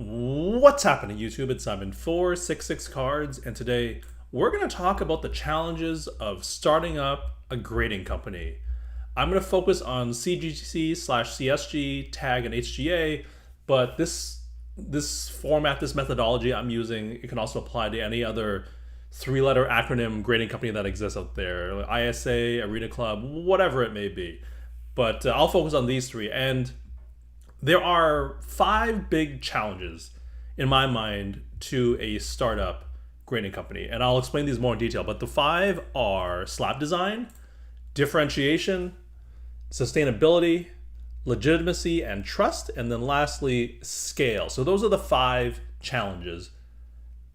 What's happening, YouTube? It's Simon466cards, and today we're going to talk about the challenges of starting up a grading company. I'm going to focus on CGC slash CSG, tag, and HGA, but this format, this methodology I'm using, it can also apply to any other three-letter acronym grading company that exists out there, like ISA, Arena Club, whatever it may be. But I'll focus on these three, and there are 5 big challenges in my mind to a startup grading company, and I'll explain these more in detail. But the 5 are slab design, differentiation, sustainability, legitimacy and trust, and then lastly, scale. So those are the 5 challenges,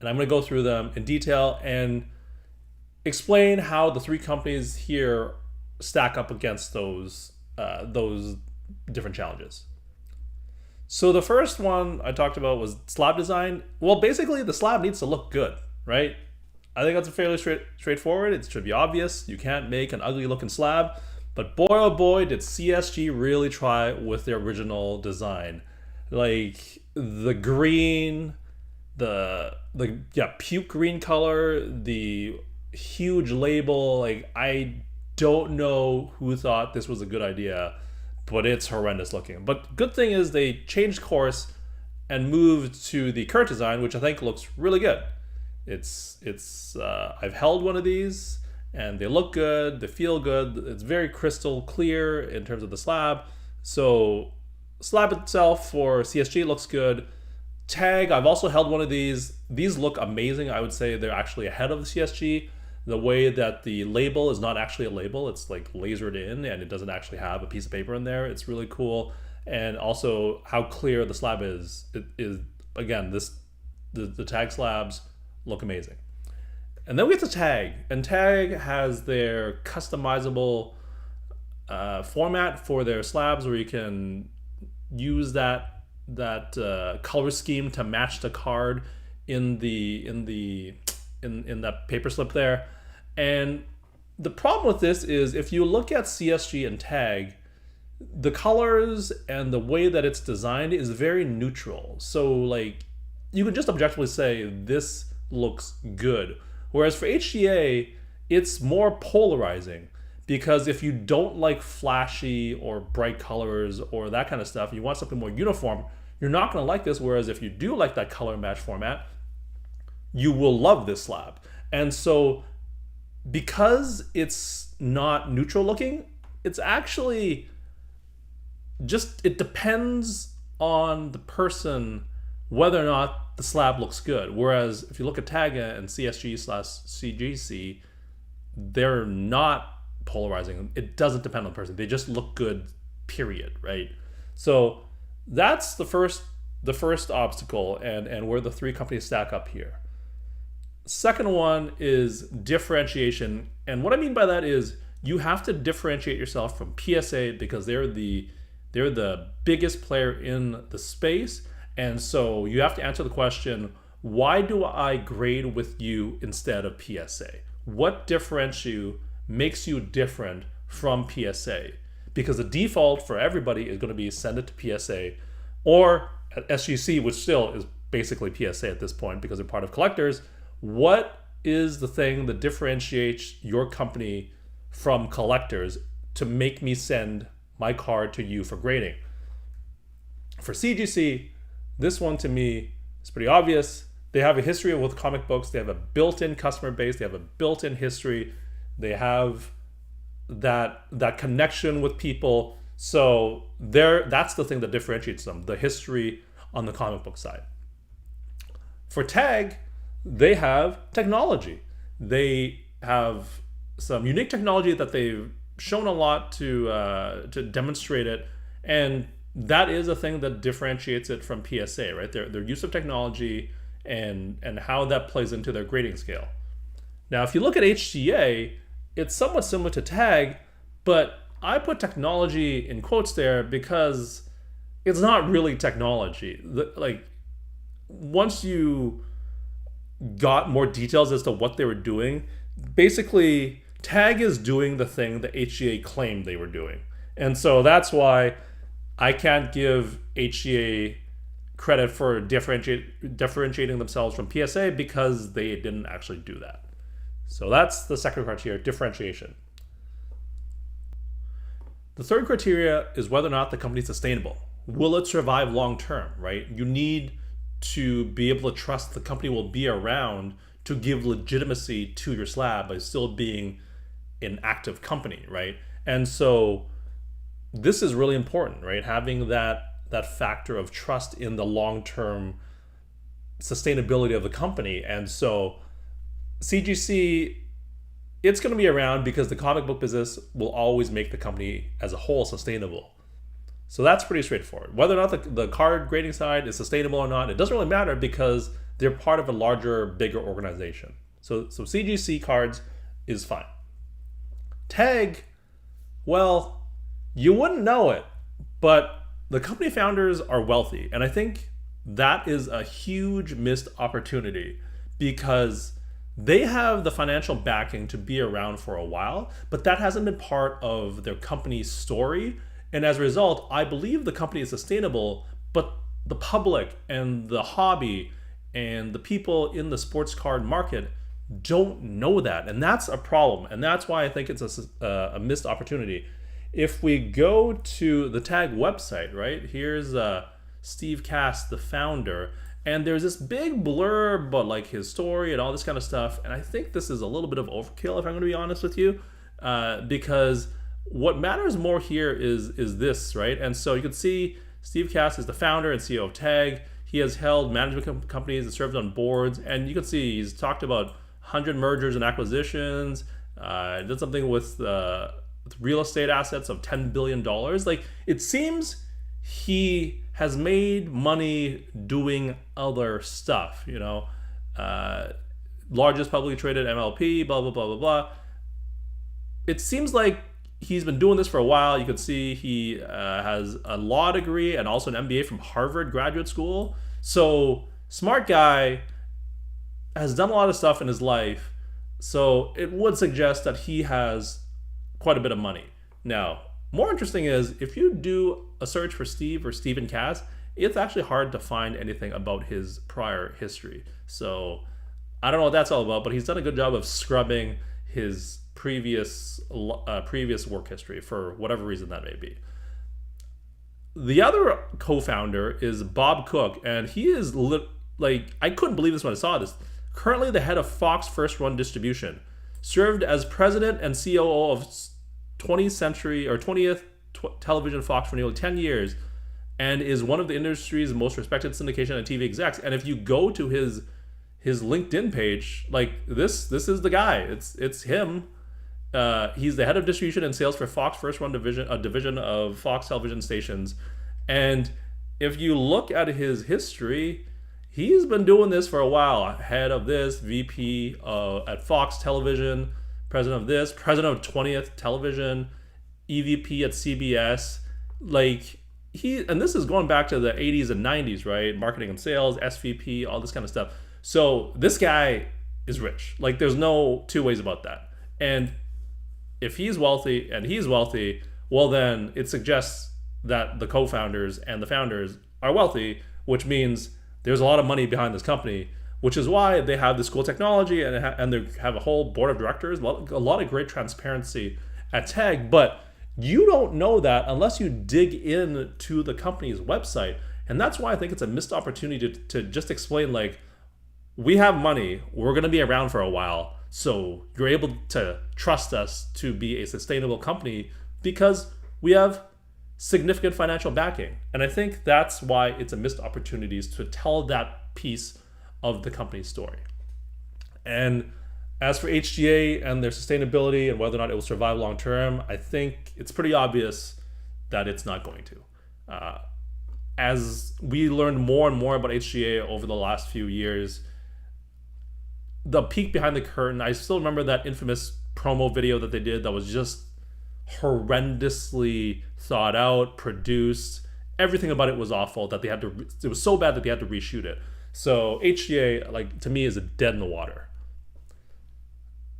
and I'm going to go through them in detail and explain how the 3 companies here stack up against those different challenges. So the first one I talked about was slab design. Well, basically the slab needs to look good, right? I think that's fairly straightforward. It should be obvious. You can't make an ugly looking slab, but boy oh boy did CSG really try with their original design. Like the green, the puke green color, the huge label. Like, I don't know who thought this was a good idea, but it's horrendous looking. But good thing is they changed course and moved to the current design, which I think looks really good. I've held one of these and they look good, they feel good. It's very crystal clear in terms of the slab. So slab itself for CSG looks good. Tag, I've also held one of these. These look amazing. I would say they're actually ahead of the CSG. The way that the label is not actually a label, it's like lasered in and it doesn't actually have a piece of paper in there. It's really cool. And also how clear the slab is. It is, again, the tag slabs look amazing. And then we get to tag, and tag has their customizable format for their slabs where you can use that color scheme to match the card in that paper slip there. And the problem with this is if you look at CSG and tag, the colors and the way that it's designed is very neutral. So like you can just objectively say this looks good. Whereas for HGA, it's more polarizing, because if you don't like flashy or bright colors or that kind of stuff, you want something more uniform, you're not going to like this. Whereas if you do like that color match format, you will love this slab. And so because it's not neutral looking, it's actually just, it depends on the person whether or not the slab looks good. Whereas if you look at tag and CSG slash CGC, they're not polarizing. It doesn't depend on the person. They just look good, period, right? So that's the first obstacle and where the 3 companies stack up here. Second one is differentiation. And what I mean by that is you have to differentiate yourself from PSA because they're the biggest player in the space. And so you have to answer the question, why do I grade with you instead of PSA? What makes you different from PSA? Because the default for everybody is going to be send it to PSA or SGC, which still is basically PSA at this point because they're part of collectors. What is the thing that differentiates your company from collectors to make me send my card to you for grading? For CGC, this one to me is pretty obvious. They have a history with comic books. They have a built-in customer base. They have a built-in history. They have that connection with people. So that's the thing that differentiates them, the history on the comic book side. For tag, they have technology. They have some unique technology that they've shown a lot to demonstrate it, and that is a thing that differentiates it from PSA, right? Their use of technology and how that plays into their grading scale. Now, if you look at HGA, it's somewhat similar to tag, but I put technology in quotes there because it's not really technology. Like, once you got more details as to what they were doing, basically tag is doing the thing that HGA claimed they were doing. And so that's why I can't give HGA credit for differentiating themselves from PSA because they didn't actually do that. So that's the second criteria, differentiation. The third criteria is whether or not the company is sustainable. Will it survive long term, right? You need to be able to trust the company will be around to give legitimacy to your slab by still being an active company, right? And so this is really important, right? Having that factor of trust in the long-term sustainability of the company. And so CGC, it's going to be around because the comic book business will always make the company as a whole sustainable. So that's pretty straightforward. Whether or not the card grading side is sustainable or not, it doesn't really matter because they're part of a larger, bigger organization. So CGC cards is fine. Tag, well, you wouldn't know it, but the company founders are wealthy. And I think that is a huge missed opportunity because they have the financial backing to be around for a while, but that hasn't been part of their company's story. And as a result, I believe the company is sustainable, but the public and the hobby and the people in the sports card market don't know that. And that's a problem. And that's why I think it's a missed opportunity. If we go to the Tag website, right, here's Steve Cass, the founder, and there's this big blurb about like his story and all this kind of stuff. And I think this is a little bit of overkill, if I'm going to be honest with you, because what matters more here is this, right? And so you can see Steve Cass is the founder and CEO of Tag. He has held management companies and served on boards, and you can see he's talked about 100 mergers and acquisitions. Did something with real estate assets of $10 billion. Like, it seems he has made money doing other stuff, you know. Largest publicly traded MLP, blah, blah, blah, blah, blah. It seems like he's been doing this for a while. You can see he has a law degree and also an MBA from Harvard Graduate School. So, smart guy, has done a lot of stuff in his life. So, it would suggest that he has quite a bit of money. Now, more interesting is if you do a search for Steve or Stephen Cass, it's actually hard to find anything about his prior history. So I don't know what that's all about, but he's done a good job of scrubbing his previous work history for whatever reason that may be. The other co-founder is Bob Cook, and he is like, I couldn't believe this when I saw this. Currently the head of Fox First Run Distribution. Served as president and COO of 20th Television Fox for nearly 10 years, and is one of the industry's most respected syndication and TV execs. And if you go to his LinkedIn page, like this is the guy. It's him. He's the head of distribution and sales for Fox First Run Division, a division of Fox television stations. And if you look at his history, he's been doing this for a while. Head of this, VP at Fox Television, president of this, president of 20th Television, EVP at CBS. Like, and this is going back to the 80s and 90s, right? Marketing and sales, SVP, all this kind of stuff. So this guy is rich. Like, there's no two ways about that. And if he's wealthy and he's wealthy, well, then it suggests that the co-founders and the founders are wealthy, which means there's a lot of money behind this company, which is why they have this cool technology and they have a whole board of directors, a lot of great transparency at Tag. But you don't know that unless you dig into the company's website. And that's why I think it's a missed opportunity to just explain, like, we have money, we're going to be around for a while, so you're able to trust us to be a sustainable company because we have significant financial backing. And I think that's why it's a missed opportunity to tell that piece of the company's story. And as for HGA and their sustainability and whether or not it will survive long term, I think it's pretty obvious that it's not going to. As we learned more and more about HGA over the last few years, the peek behind the curtain, I still remember that infamous promo video that they did that was just horrendously thought out, produced. Everything about it was awful, that it was so bad that they had to reshoot it. So HGA, like, to me, is a dead in the water.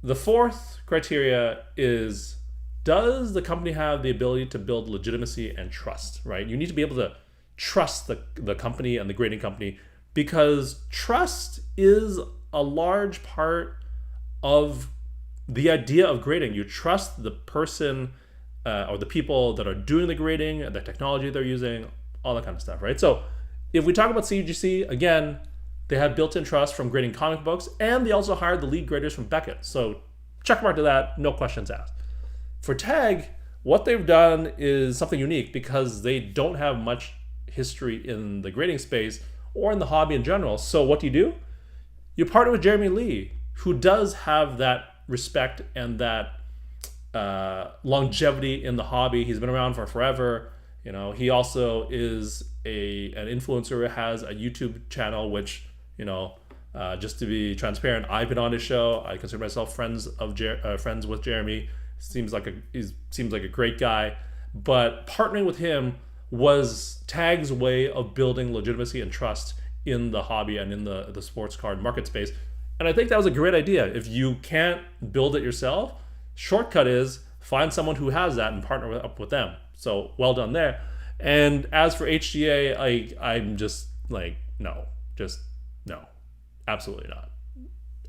The fourth criteria is, does the company have the ability to build legitimacy and trust, right? You need to be able to trust the company and the grading company, because trust is a large part of the idea of grading. You trust the person or the people that are doing the grading, the technology they're using, all that kind of stuff, right? So if we talk about CGC, again, they have built-in trust from grading comic books, and they also hired the lead graders from Beckett. So check mark to that, no questions asked. For Tag, what they've done is something unique because they don't have much history in the grading space or in the hobby in general. So what do? You partner with Jeremy Lee, who does have that respect and that longevity in the hobby. He's been around for forever. You know, he also is an influencer who has a YouTube channel, which, you know, just to be transparent, I've been on his show. I consider myself friends with Jeremy. Seems like a great guy. But partnering with him was Tag's way of building legitimacy and trust in the hobby and in the sports card market space. And I think that was a great idea. If you can't build it yourself, shortcut is find someone who has that and partner up with them. So well done there. And as for HGA, I'm just like, no, absolutely not.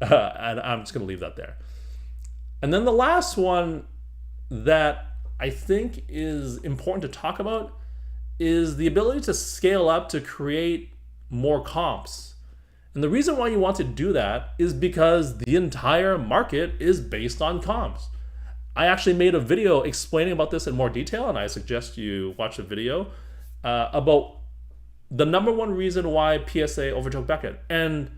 And I'm just going to leave that there. And then the last one that I think is important to talk about is the ability to scale up to create more comps. And the reason why you want to do that is because the entire market is based on comps. I actually made a video explaining about this in more detail, and I suggest you watch the video about the number one reason why PSA overtook Beckett. And,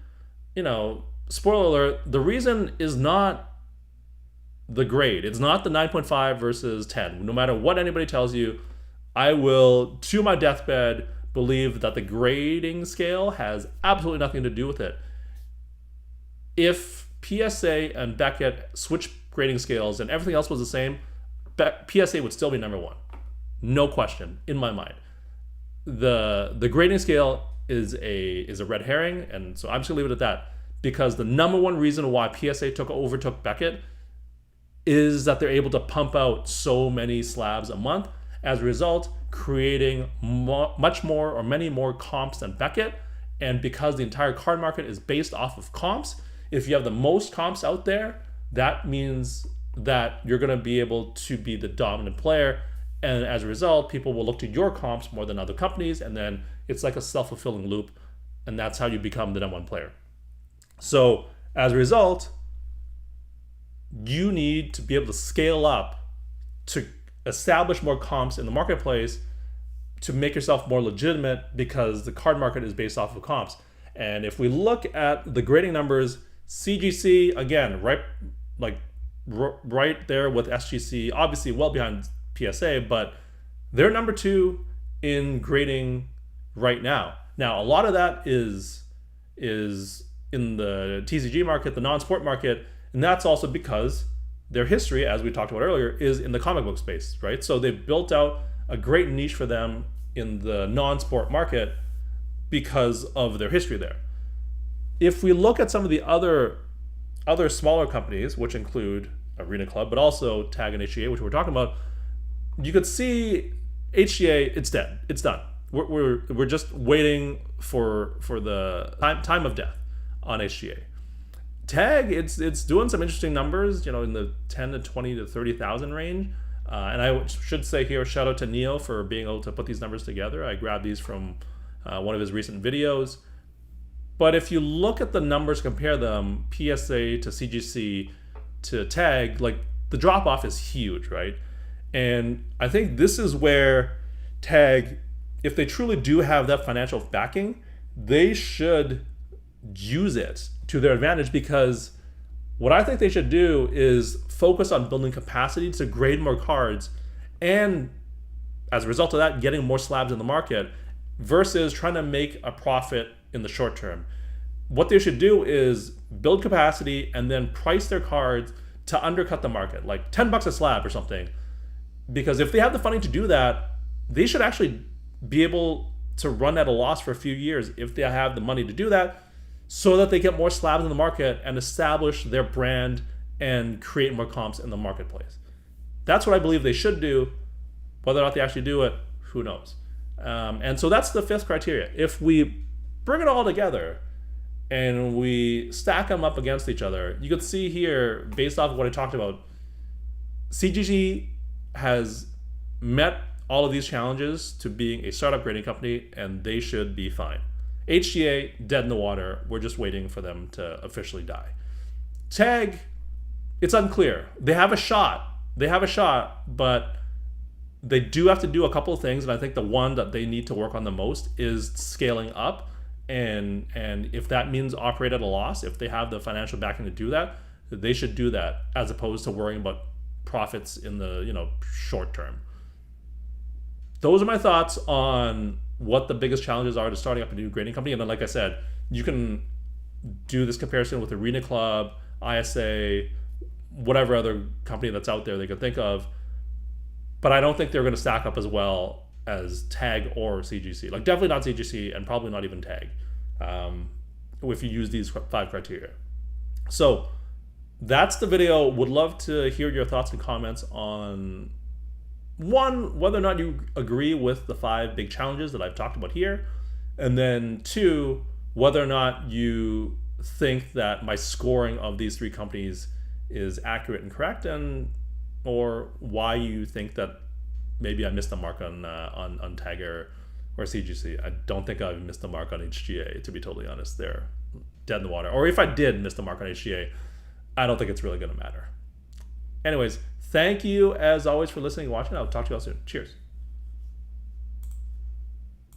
you know, spoiler alert, the reason is not the grade. It's not the 9.5 versus 10. No matter what anybody tells you, I will, to my deathbed, believe that the grading scale has absolutely nothing to do with it. If PSA and Beckett switched grading scales and everything else was the same, PSA would still be number one. No question in my mind. The grading scale is a red herring, and so I'm just gonna leave it at that, because the number one reason why PSA overtook Beckett is that they're able to pump out so many slabs a month. As a result, creating much more or many more comps than Beckett. And because the entire card market is based off of comps, if you have the most comps out there, that means that you're going to be able to be the dominant player. And as a result, people will look to your comps more than other companies. And then it's like a self-fulfilling loop. And that's how you become the number one player. So as a result, you need to be able to scale up to establish more comps in the marketplace to make yourself more legitimate, because the card market is based off of comps. And if we look at the grading numbers, CGC, again, right there with SGC, obviously well behind PSA, but they're number two in grading right now. Now, a lot of that is in the TCG market, the non-sport market, and that's also because their history, as we talked about earlier, is in the comic book space, right? So they've built out a great niche for them in the non-sport market because of their history there. If we look at some of the other smaller companies, which include Arena Club, but also Tag and HGA, which we're talking about, you could see HGA, it's dead. It's done. We're just waiting for the time of death on HGA. Tag, it's doing some interesting numbers, you know, in the 10 to 20 to 30,000 range. And I should say here, shout out to Neo for being able to put these numbers together. I grabbed these from one of his recent videos. But if you look at the numbers, compare them, PSA to CGC to Tag, like the drop off is huge, right? And I think this is where Tag, if they truly do have that financial backing, they should use it to their advantage, because what I think they should do is focus on building capacity to grade more cards, and as a result of that, getting more slabs in the market, versus trying to make a profit in the short term. What they should do is build capacity and then price their cards to undercut the market, like $10 a slab or something. Because if they have the funding to do that, they should actually be able to run at a loss for a few years if they have the money to do that, so that they get more slabs in the market and establish their brand and create more comps in the marketplace. That's what I believe they should do. Whether or not they actually do it, who knows? And so that's the fifth criteria. If we bring it all together and we stack them up against each other, you can see here, based off of what I talked about, CGC has met all of these challenges to being a startup grading company, and they should be fine. HGA, dead in the water. We're just waiting for them to officially die. Tag, it's unclear. They have a shot. But they do have to do a couple of things, and I think the one that they need to work on the most is scaling up. And if that means operate at a loss, if they have the financial backing to do that, they should do that, as opposed to worrying about profits in the short term. Those are my thoughts on what the biggest challenges are to starting up a new grading company. And then, like I said, you can do this comparison with Arena Club, ISA, whatever other company that's out there they could think of. But I don't think they're going to stack up as well as Tag or CGC. Like, definitely not CGC, and probably not even Tag, if you use these 5 criteria. So that's the video. Would love to hear your thoughts and comments on, one, whether or not you agree with the 5 big challenges that I've talked about here, and then 2, whether or not you think that my scoring of these 3 companies is accurate and correct, and or why you think that maybe I missed the mark on Tag or CGC. I don't think I've missed the mark on HGA, to be totally honest. They're dead in the water. Or if I did miss the mark on HGA, I don't think it's really going to matter. Anyways, thank you as always for listening and watching. I'll talk to you all soon. Cheers.